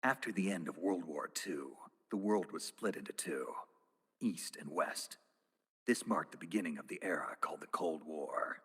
After the end of World War II, the world was split into two, East and West. This marked the beginning of the era called the Cold War.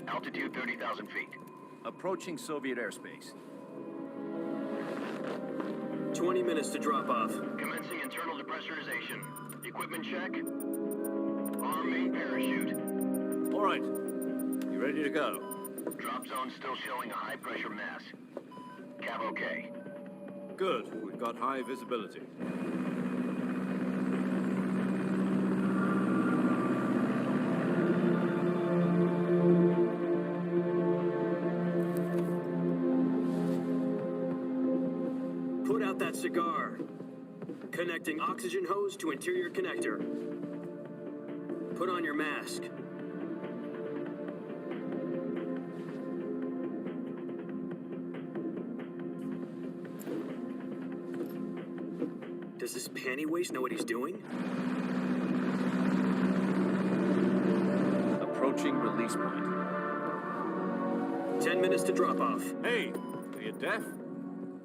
Altitude 30,000 feet. Approaching Soviet airspace. 20 minutes to drop off. Commencing internal depressurization. Equipment check. Arm main parachute. All right. You ready to go? Drop zone still showing a high pressure mass. Cav okay. Good. We've got high visibility. That cigar. Connecting oxygen hose to interior connector. Put on your mask. Does this panty waste know what he's doing? Approaching release point. 10 minutes to drop off. Hey, are you deaf?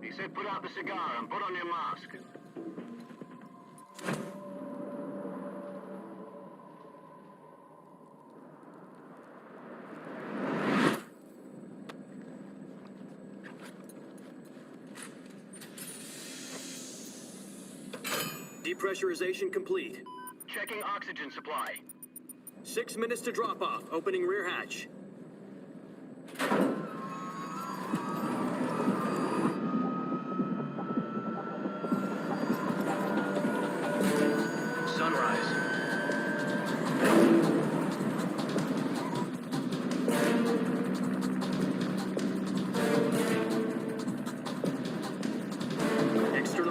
He said put out the cigar and put on your mask. Depressurization complete. Checking oxygen supply. 6 minutes to drop off. Opening rear hatch.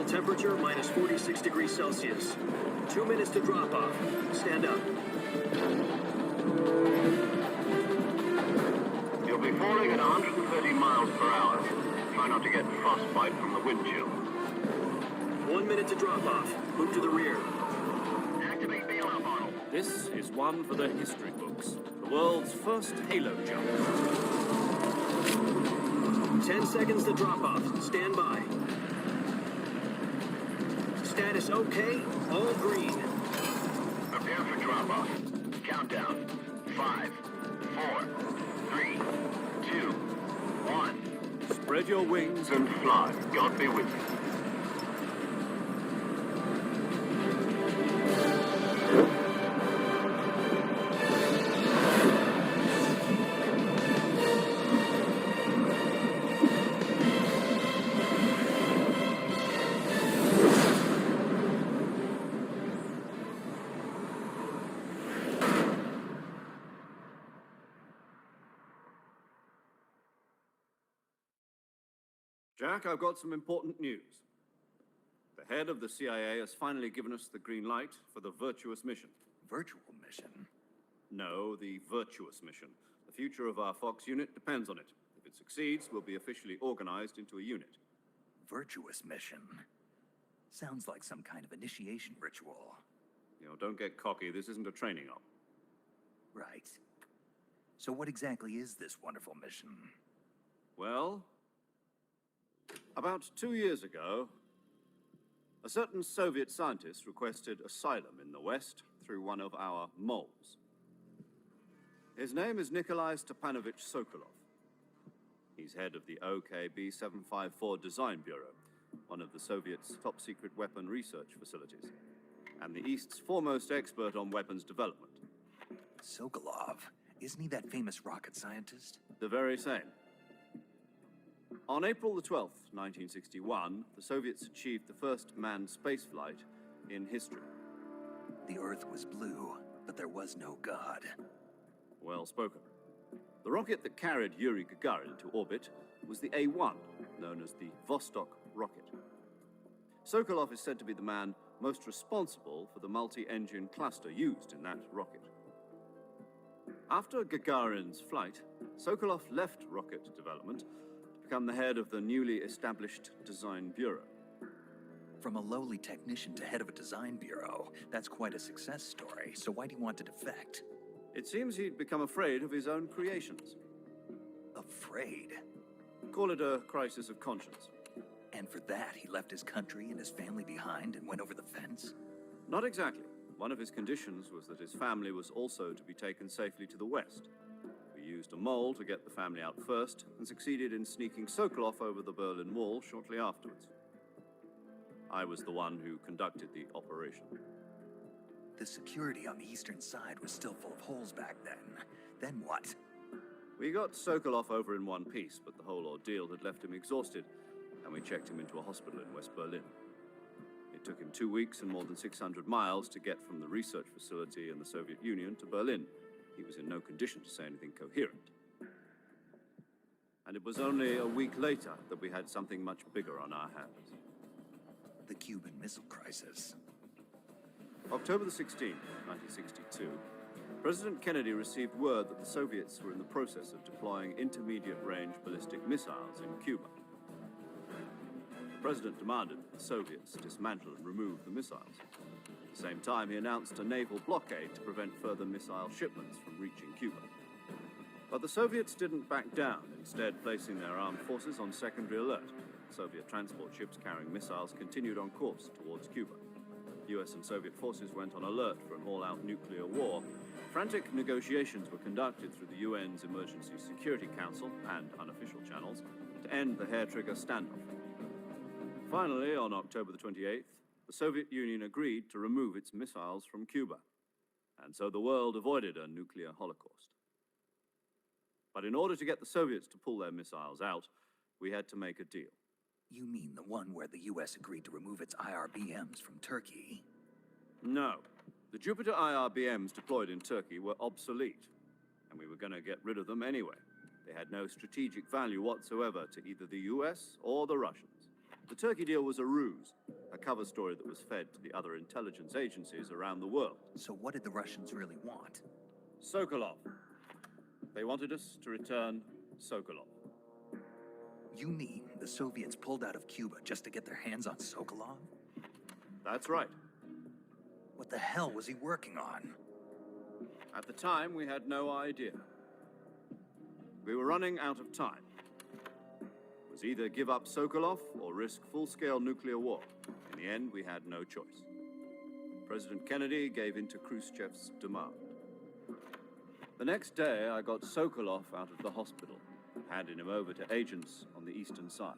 Temperature minus 46 degrees Celsius. 2 minutes to drop off. Stand up. You'll be falling at 130 miles per hour. Try not to get frostbite from the wind chill. 1 minute to drop off. Move to the rear. Activate bailout model. This is one for the history books. The world's first halo jump. 10 seconds to drop off. Stand by. Status okay, all green. Prepare for drop-off. Countdown. 5, 4, 3, 2, 1. Spread your wings and fly. God be with you. Jack, I've got some important news. The head of the CIA has finally given us the green light for the virtuous mission. Virtual mission? No, the virtuous mission. The future of our Fox unit depends on it. If it succeeds, we'll be officially organized into a unit. Virtuous mission? Sounds like some kind of initiation ritual. You know, don't get cocky. This isn't a training op. Right. So what exactly is this wonderful mission? Well, about 2 years ago, a certain Soviet scientist requested asylum in the West through one of our moles. His name is Nikolai Stepanovich Sokolov. He's head of the OKB 754 Design Bureau, one of the Soviets' top-secret weapon research facilities, and the East's foremost expert on weapons development. Sokolov? Isn't he that famous rocket scientist? The very same. On April the 12th, 1961, the Soviets achieved the first manned spaceflight in history. The Earth was blue, but there was no God. Well spoken. The rocket that carried Yuri Gagarin to orbit was the A-1, known as the Vostok rocket. Sokolov is said to be the man most responsible for the multi-engine cluster used in that rocket. After Gagarin's flight, Sokolov left rocket development to become the head of the newly established Design Bureau. From a lowly technician to head of a design bureau, that's quite a success story, so why do you want to defect? It seems he'd become afraid of his own creations. Afraid? Call it a crisis of conscience. And for that, he left his country and his family behind and went over the fence? Not exactly. One of his conditions was that his family was also to be taken safely to the west. We used a mole to get the family out first and succeeded in sneaking Sokolov over the Berlin Wall shortly afterwards. I was the one who conducted the operation. The security on the eastern side was still full of holes back then. Then what? We got Sokolov over in one piece, but the whole ordeal had left him exhausted, and we checked him into a hospital in West Berlin. It took him 2 weeks and more than 600 miles to get from the research facility in the Soviet Union to Berlin. He was in no condition to say anything coherent. And it was only a week later that we had something much bigger on our hands. The Cuban Missile Crisis. October the 16th, 1962, President Kennedy received word that the Soviets were in the process of deploying intermediate-range ballistic missiles in Cuba. The President demanded that the Soviets dismantle and remove the missiles. At the same time, he announced a naval blockade to prevent further missile shipments from reaching Cuba. But the Soviets didn't back down, instead placing their armed forces on secondary alert. Soviet transport ships carrying missiles continued on course towards Cuba. US and Soviet forces went on alert for an all-out nuclear war. Frantic negotiations were conducted through the UN's Emergency Security Council and unofficial channels to end the hair-trigger standoff. Finally, on October the 28th, the Soviet Union agreed to remove its missiles from Cuba, and so the world avoided a nuclear holocaust. But in order to get the Soviets to pull their missiles out, we had to make a deal. You mean the one where the US agreed to remove its IRBMs from Turkey? No. The Jupiter IRBMs deployed in Turkey were obsolete, and we were going to get rid of them anyway. They had no strategic value whatsoever to either the US or the Russians. The Turkey deal was a ruse, a cover story that was fed to the other intelligence agencies around the world. So what did the Russians really want? Sokolov. They wanted us to return Sokolov. You mean the Soviets pulled out of Cuba just to get their hands on Sokolov? That's right. What the hell was he working on? At the time, we had no idea. We were running out of time. It was either give up Sokolov or risk full-scale nuclear war. In the end, we had no choice. President Kennedy gave in to Khrushchev's demand. The next day, I got Sokolov out of the hospital, handing him over to agents on the eastern side.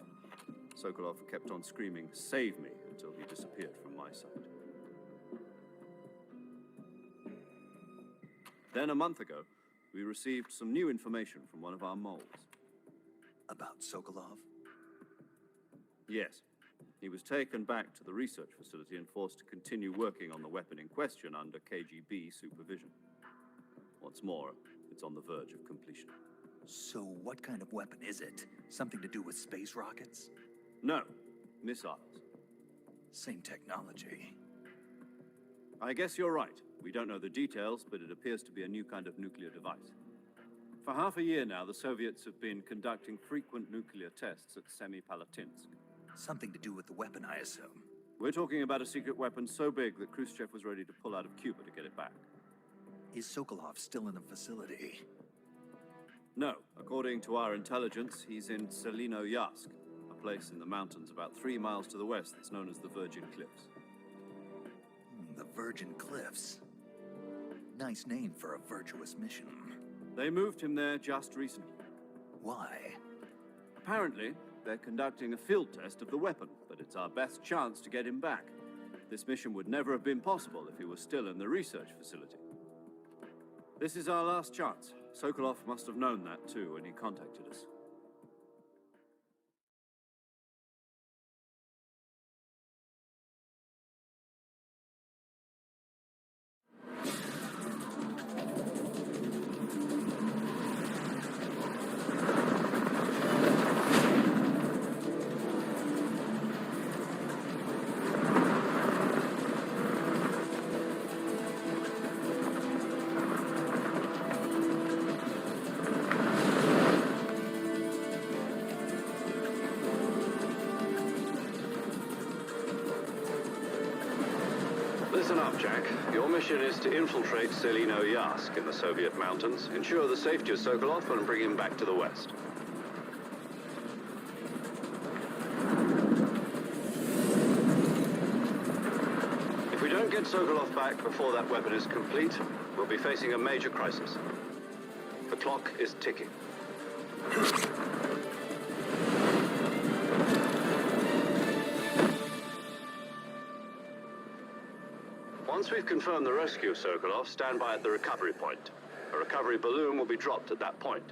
Sokolov kept on screaming, "Save me," until he disappeared from my sight. Then, a month ago, we received some new information from one of our moles. About Sokolov? Yes. He was taken back to the research facility and forced to continue working on the weapon in question under KGB supervision. What's more, it's on the verge of completion. So what kind of weapon is it? Something to do with space rockets? No, missiles. Same technology. I guess you're right. We don't know the details, but it appears to be a new kind of nuclear device. For half a year now, the Soviets have been conducting frequent nuclear tests at Semipalatinsk. Something to do with the weapon, I assume. We're talking about a secret weapon so big that Khrushchev was ready to pull out of Cuba to get it back. Is Sokolov still in the facility? No. According to our intelligence, he's in Selino-Yarsk, a place in the mountains about 3 miles to the west that's known as the Virgin Cliffs. The Virgin Cliffs. Nice name for a virtuous mission. They moved him there just recently. Why? Apparently, they're conducting a field test of the weapon, but it's our best chance to get him back. This mission would never have been possible if he was still in the research facility. This is our last chance. Sokolov must have known that too when he contacted us. up, Jack. Your mission is to infiltrate Selino Yask in the Soviet mountains, ensure the safety of Sokolov, and bring him back to the West. If we don't get Sokolov back before that weapon is complete, we'll be facing a major crisis. The clock is ticking. Once we've confirmed the rescue of Sokolov, stand by at the recovery point. A recovery balloon will be dropped at that point.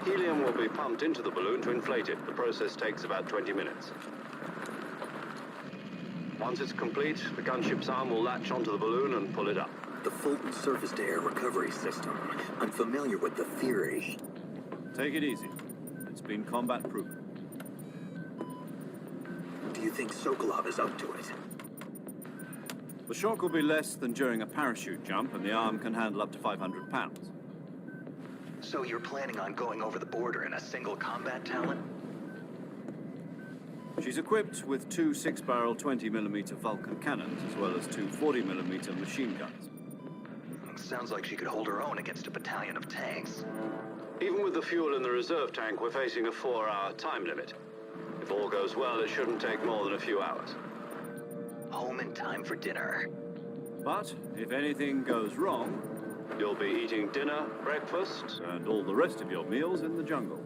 Helium will be pumped into the balloon to inflate it. The process takes about 20 minutes. Once it's complete, the gunship's arm will latch onto the balloon and pull it up. The Fulton surface-to-air recovery system. I'm familiar with the theory. Take it easy. It's been combat-proven. Do you think Sokolov is up to it? The shock will be less than during a parachute jump, and the arm can handle up to 500 pounds. So you're planning on going over the border in a single combat talent? She's equipped with two 6-barrel 20mm Vulcan cannons, as well as two 40mm machine guns. Sounds like she could hold her own against a battalion of tanks. Even with the fuel in the reserve tank, we're facing a 4-hour time limit. If all goes well, it shouldn't take more than a few hours. Home in time for dinner. But if anything goes wrong, you'll be eating dinner, breakfast, and all the rest of your meals in the jungle.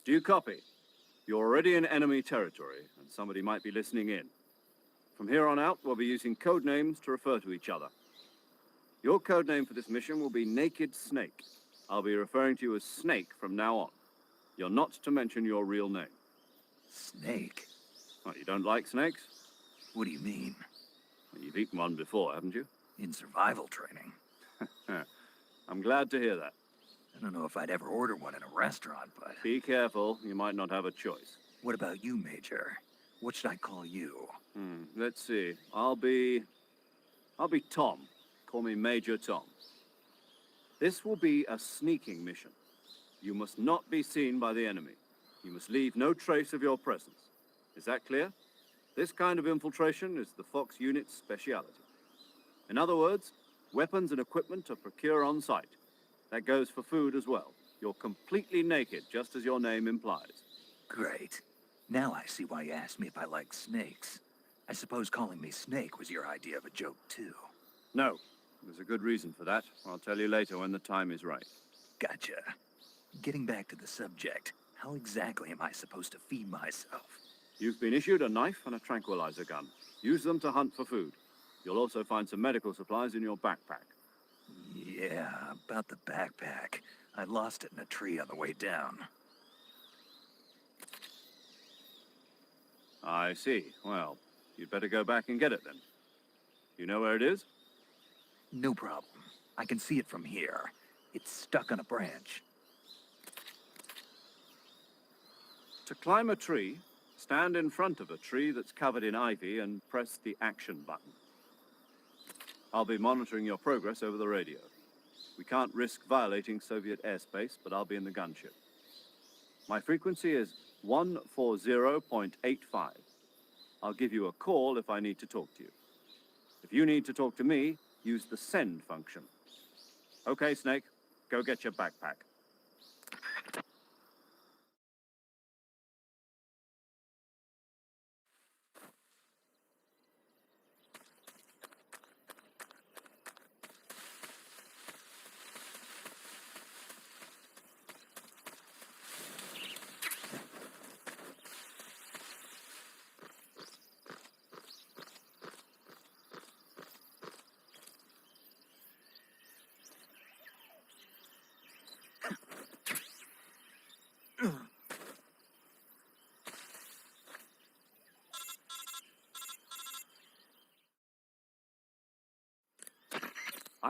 Do you copy? You're already in enemy territory, and somebody might be listening in. From here on out, we'll be using code names to refer to each other. Your code name for this mission will be Naked Snake. I'll be referring to you as Snake from now on. You're not to mention your real name. Snake? What, you don't like snakes? What do you mean? Well, you've eaten one before, haven't you? In survival training. I'm glad to hear that. I don't know if I'd ever order one in a restaurant, but... Be careful, you might not have a choice. What about you, Major? What should I call you? Let's see. I'll be Tom. Call me Major Tom. This will be a sneaking mission. You must not be seen by the enemy. You must leave no trace of your presence. Is that clear? This kind of infiltration is the Fox unit's speciality. In other words, weapons and equipment are procured on site. That goes for food as well. You're completely naked, just as your name implies. Great. Now I see why you asked me if I like snakes. I suppose calling me Snake was your idea of a joke, too. No. There's a good reason for that. I'll tell you later when the time is right. Gotcha. Getting back to the subject, how exactly am I supposed to feed myself? You've been issued a knife and a tranquilizer gun. Use them to hunt for food. You'll also find some medical supplies in your backpack. Yeah, about the backpack. I lost it in a tree on the way down. I see. Well, you'd better go back and get it then. You know where it is? No problem. I can see it from here. It's stuck on a branch. To climb a tree, stand in front of a tree that's covered in ivy and press the action button. I'll be monitoring your progress over the radio. We can't risk violating Soviet airspace, but I'll be in the gunship. My frequency is 140.85. I'll give you a call if I need to talk to you. If you need to talk to me, use the send function. Okay, Snake, go get your backpack.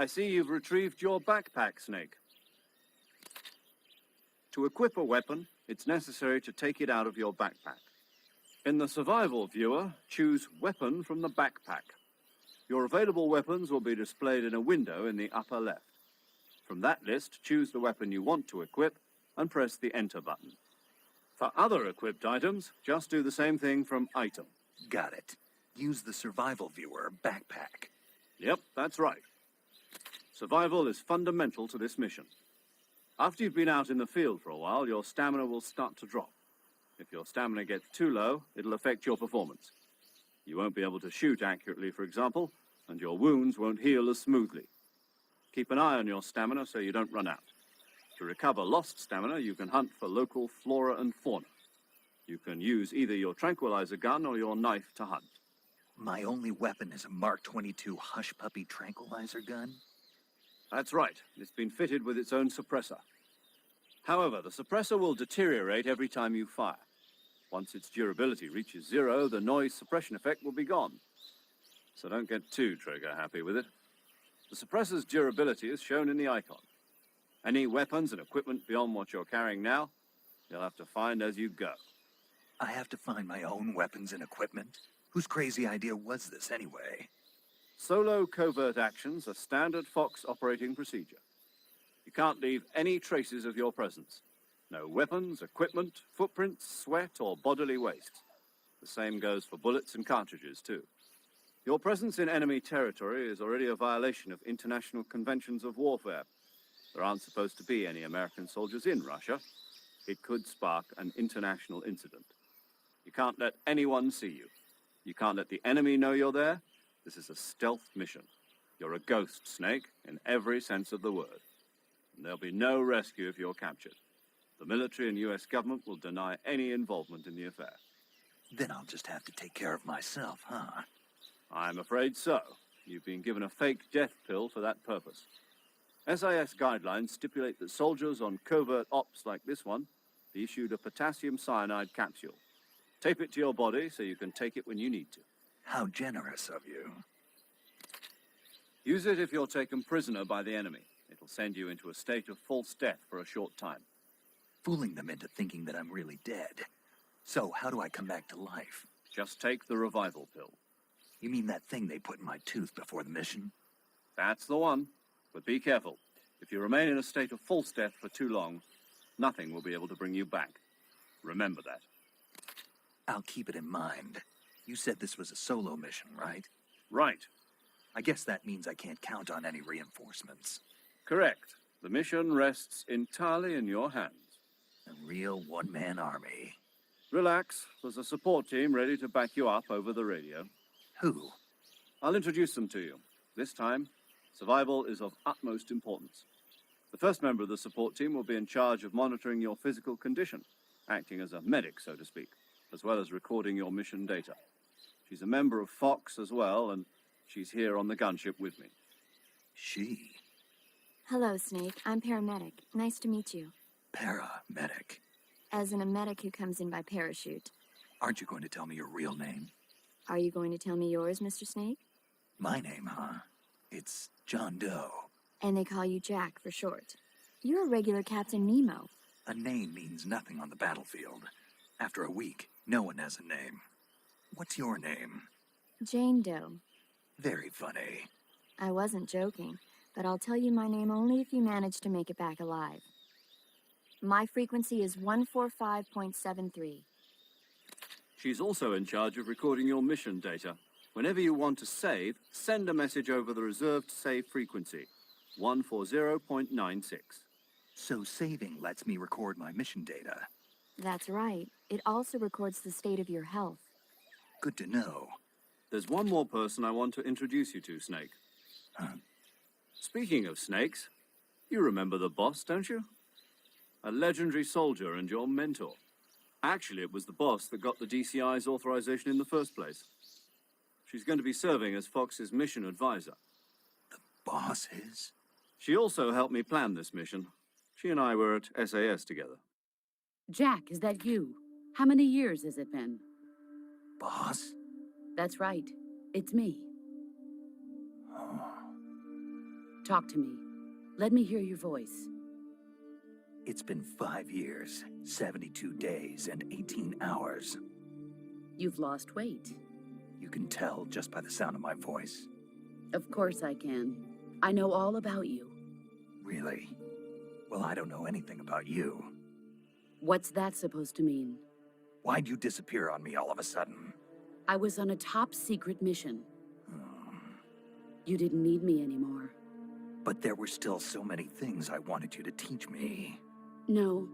I see you've retrieved your backpack, Snake. To equip a weapon, it's necessary to take it out of your backpack. In the survival viewer, choose Weapon from the backpack. Your available weapons will be displayed in a window in the upper left. From that list, choose the weapon you want to equip and press the Enter button. For other equipped items, just do the same thing from Item. Got it. Use the survival viewer backpack. Yep, that's right. Survival is fundamental to this mission. After you've been out in the field for a while, your stamina will start to drop. If your stamina gets too low, it'll affect your performance. You won't be able to shoot accurately, for example, and your wounds won't heal as smoothly. Keep an eye on your stamina so you don't run out. To recover lost stamina, you can hunt for local flora and fauna. You can use either your tranquilizer gun or your knife to hunt. My only weapon is a Mark 22 Hush Puppy tranquilizer gun? That's right. It's been fitted with its own suppressor. However, the suppressor will deteriorate every time you fire. Once its durability reaches 0, the noise suppression effect will be gone. So don't get too trigger-happy with it. The suppressor's durability is shown in the icon. Any weapons and equipment beyond what you're carrying now, you'll have to find as you go. I have to find my own weapons and equipment? Whose crazy idea was this, anyway? Solo covert actions are standard Fox operating procedure. You can't leave any traces of your presence. No weapons, equipment, footprints, sweat, or bodily waste. The same goes for bullets and cartridges, too. Your presence in enemy territory is already a violation of international conventions of warfare. There aren't supposed to be any American soldiers in Russia. It could spark an international incident. You can't let anyone see you. You can't let the enemy know you're there. This is a stealth mission. You're a ghost, Snake, in every sense of the word. And there'll be no rescue if you're captured. The military and U.S. government will deny any involvement in the affair. Then I'll just have to take care of myself, huh? I'm afraid so. You've been given a fake death pill for that purpose. SIS guidelines stipulate that soldiers on covert ops like this one be issued a potassium cyanide capsule. Tape it to your body so you can take it when you need to. How generous of you. Use it if you're taken prisoner by the enemy. It'll send you into a state of false death for a short time. Fooling them into thinking that I'm really dead. So, how do I come back to life? Just take the revival pill. You mean that thing they put in my tooth before the mission? That's the one. But be careful. If you remain in a state of false death for too long, nothing will be able to bring you back. Remember that. I'll keep it in mind. You said this was a solo mission, right? Right. I guess that means I can't count on any reinforcements. Correct. The mission rests entirely in your hands. A real one-man army. Relax. There's a support team ready to back you up over the radio. Who? I'll introduce them to you. This time, survival is of utmost importance. The first member of the support team will be in charge of monitoring your physical condition, acting as a medic, so to speak, as well as recording your mission data. She's a member of Fox as well, and she's here on the gunship with me. She? Hello, Snake. I'm paramedic. Nice to meet you. Paramedic. As in a medic who comes in by parachute. Aren't you going to tell me your real name? Are you going to tell me yours, Mr. Snake? My name, huh? It's John Doe. And they call you Jack for short. You're a regular Captain Nemo. A name means nothing on the battlefield. After a week, no one has a name. What's your name? Jane Doe. Very funny. I wasn't joking, but I'll tell you my name only if you manage to make it back alive. My frequency is 145.73. She's also in charge of recording your mission data. Whenever you want to save, send a message over the reserved save frequency, 140.96. So saving lets me record my mission data. That's right. It also records the state of your health. Good to know. There's one more person I want to introduce you to, Snake. Huh? Speaking of snakes, you remember the boss, don't you? A legendary soldier and your mentor. Actually, it was the boss that got the DCI's authorization in the first place. She's going to be serving as Fox's mission advisor. The boss is? She also helped me plan this mission. She and I were at SAS together. Jack, is that you? How many years has it been? Boss? That's right. It's me. Oh. Talk to me. Let me hear your voice. It's been 5 years, 72 days, and 18 hours. You've lost weight. You can tell just by the sound of my voice. Of course I can. I know all about you. Really? Well, I don't know anything about you. What's that supposed to mean? Why'd you disappear on me all of a sudden? I was on a top-secret mission. Hmm. You didn't need me anymore. But there were still so many things I wanted you to teach me. No,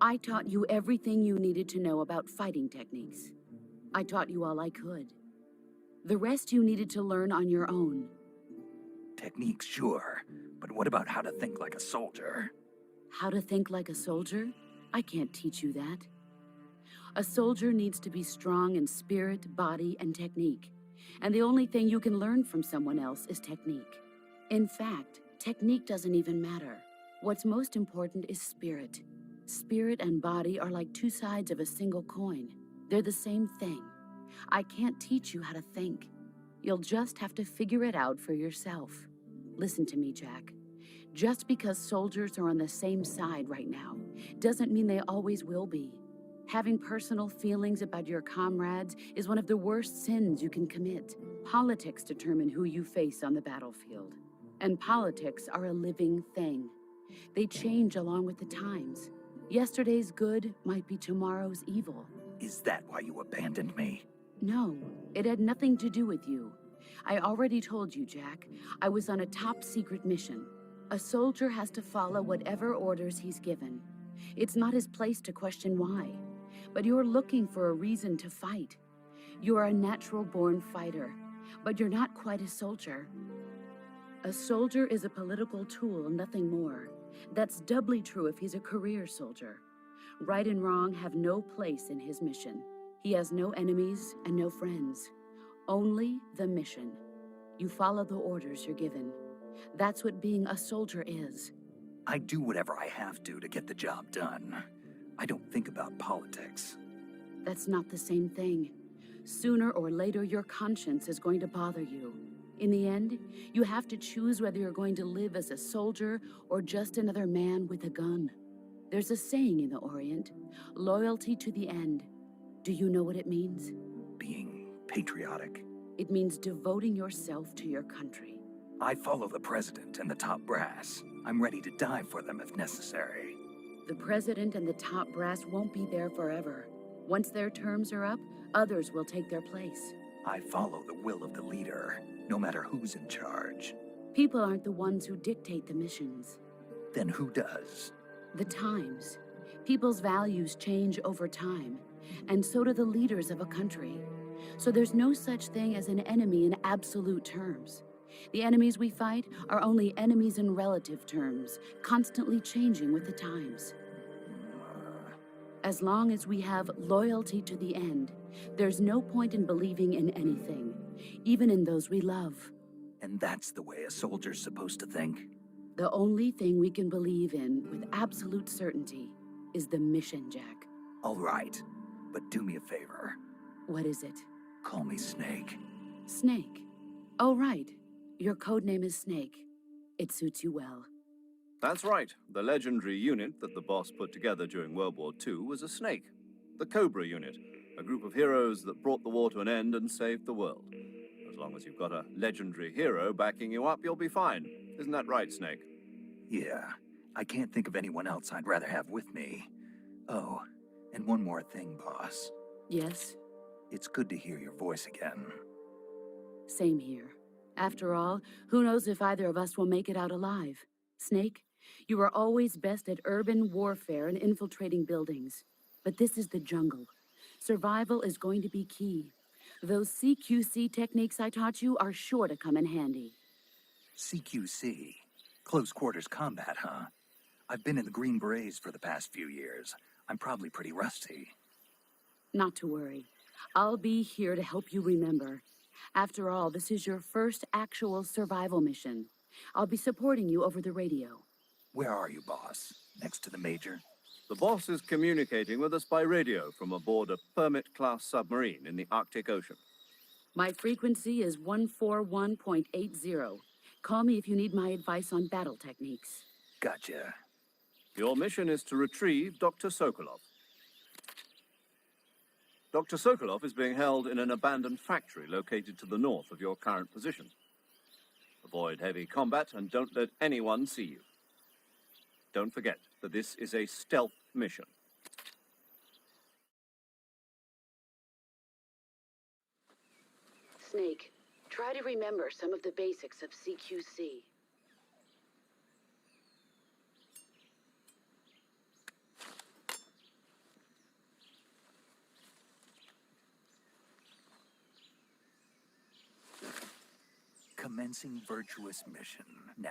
I taught you everything you needed to know about fighting techniques. I taught you all I could. The rest you needed to learn on your own. Techniques, sure. But what about how to think like a soldier? How to think like a soldier? I can't teach you that. A soldier needs to be strong in spirit, body, and technique. And the only thing you can learn from someone else is technique. In fact, technique doesn't even matter. What's most important is spirit. Spirit and body are like two sides of a single coin. They're the same thing. I can't teach you how to think. You'll just have to figure it out for yourself. Listen to me, Jack. Just because soldiers are on the same side right now doesn't mean they always will be. Having personal feelings about your comrades is one of the worst sins you can commit. Politics determine who you face on the battlefield. And politics are a living thing. They change along with the times. Yesterday's good might be tomorrow's evil. Is that why you abandoned me? No, it had nothing to do with you. I already told you, Jack. I was on a top-secret mission. A soldier has to follow whatever orders he's given. It's not his place to question why. But you're looking for a reason to fight. You're a natural-born fighter, but you're not quite a soldier. A soldier is a political tool, nothing more. That's doubly true if he's a career soldier. Right and wrong have no place in his mission. He has no enemies and no friends. Only the mission. You follow the orders you're given. That's what being a soldier is. I do whatever I have to get the job done. I don't think about politics. That's not the same thing. Sooner or later, your conscience is going to bother you. In the end, you have to choose whether you're going to live as a soldier or just another man with a gun. There's a saying in the Orient, loyalty to the end. Do you know what it means? Being patriotic. It means devoting yourself to your country. I follow the president and the top brass. I'm ready to die for them if necessary. The president and the top brass won't be there forever. Once their terms are up, others will take their place. I follow the will of the leader, no matter who's in charge. People aren't the ones who dictate the missions. Then who does? The times. People's values change over time, and so do the leaders of a country. So there's no such thing as an enemy in absolute terms. The enemies we fight are only enemies in relative terms, constantly changing with the times. As long as we have loyalty to the end, there's no point in believing in anything, even in those we love. And that's the way a soldier's supposed to think? The only thing we can believe in with absolute certainty is the mission, Jack. All right, but do me a favor. What is it? Call me Snake. Snake. Oh, right. Your code name is Snake. It suits you well. That's right. The legendary unit that the boss put together during World War II was a snake. The Cobra unit, a group of heroes that brought the war to an end and saved the world. As long as you've got a legendary hero backing you up, you'll be fine. Isn't that right, Snake? Yeah, I can't think of anyone else I'd rather have with me. Oh, and one more thing, boss. Yes? It's good to hear your voice again. Same here. After all, who knows if either of us will make it out alive? Snake, you are always best at urban warfare and infiltrating buildings. But this is the jungle. Survival is going to be key. Those CQC techniques I taught you are sure to come in handy. CQC? Close quarters combat, huh? I've been in the Green Berets for the past few years. I'm probably pretty rusty. Not to worry. I'll be here to help you remember. After all, this is your first actual survival mission. I'll be supporting you over the radio. Where are you, boss? Next to the Major? The boss is communicating with us by radio from aboard a Permit-class submarine in the Arctic Ocean. My frequency is 141.80. Call me if you need my advice on battle techniques. Gotcha. Your mission is to retrieve Dr. Sokolov. Dr. Sokolov is being held in an abandoned factory located to the north of your current position. Avoid heavy combat and don't let anyone see you. Don't forget that this is a stealth mission. Snake, try to remember some of the basics of CQC. Commencing virtuous mission now.